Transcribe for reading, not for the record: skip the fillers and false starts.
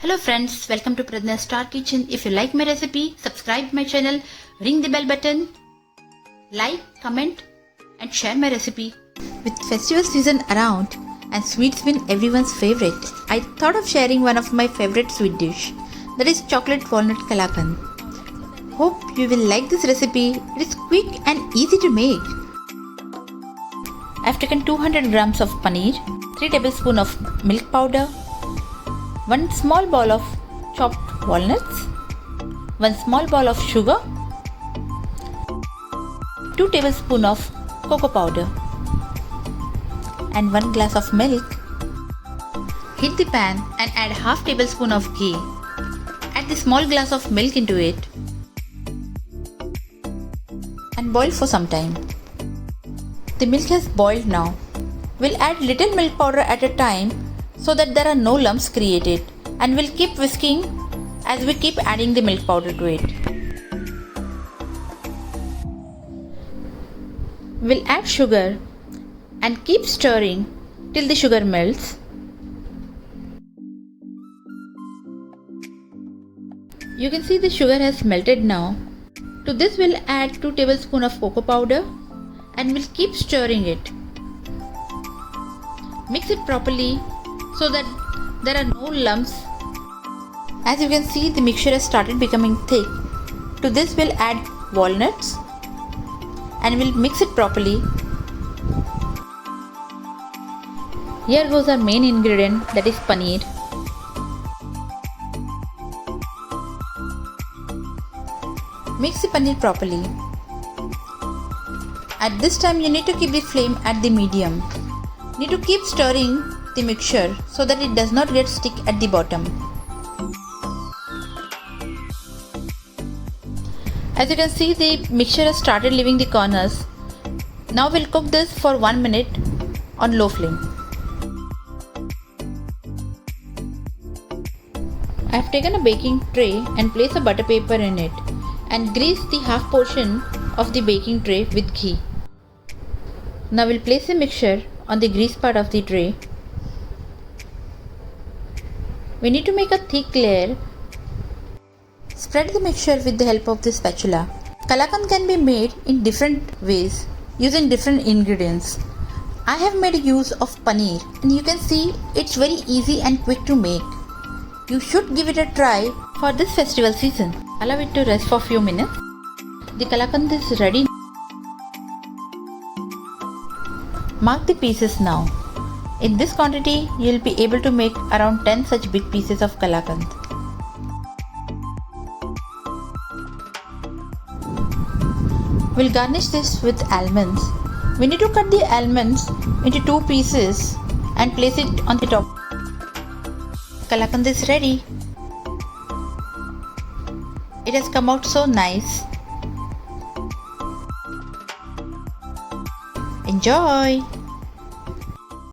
Hello friends, welcome to Pradna's Star Kitchen. If you like my recipe, subscribe my channel, ring the bell button, like, comment and share my recipe. With festival season around and sweets being everyone's favorite, I thought of sharing one of my favorite sweet dish, that is chocolate walnut kalakand. Hope you will like this recipe. It is quick and easy to make. I have taken 200 grams of paneer, 3 tablespoons of milk powder, 1 small bowl of chopped walnuts, 1 small bowl of sugar, 2 tablespoons of cocoa powder and 1 glass of milk. Heat the pan and add half tablespoon of ghee. Add the small glass of milk into it and boil for some time. The milk has boiled now. We'll add little milk powder at a time so that there are no lumps created, and we'll keep whisking as we keep adding the milk powder to it. We'll add sugar and keep stirring till the sugar melts. You can see the sugar has melted now. To this we'll add 2 tablespoons of cocoa powder and we'll keep stirring it. Mix it properly so that there are no lumps. As you can see, the mixture has started becoming thick. To this we'll add walnuts and we'll mix it properly. Here goes our main ingredient, that is paneer. Mix the paneer properly. At this time you need to keep the flame at the medium. Need to keep stirring the mixture so that it does not get stick at the bottom. As you can see, the mixture has started leaving the corners. Now we'll cook this for 1 minute on low flame. I have taken a baking tray and placed a butter paper in it and greased the half portion of the baking tray with ghee. Now we'll place the mixture on the grease part of the tray. We need to make a thick layer. Spread the mixture with the help of the spatula. Kalakand can be made in different ways using different ingredients. I have made use of paneer and you can see it's very easy and quick to make. You should give it a try for this festival season. Allow it to rest for a few minutes. The kalakand is ready. Mark the pieces now. In this quantity, you will be able to make around 10 such big pieces of kalakand. We'll garnish this with almonds. We need to cut the almonds into 2 pieces and place it on the top. Kalakand is ready. It has come out so nice. Enjoy!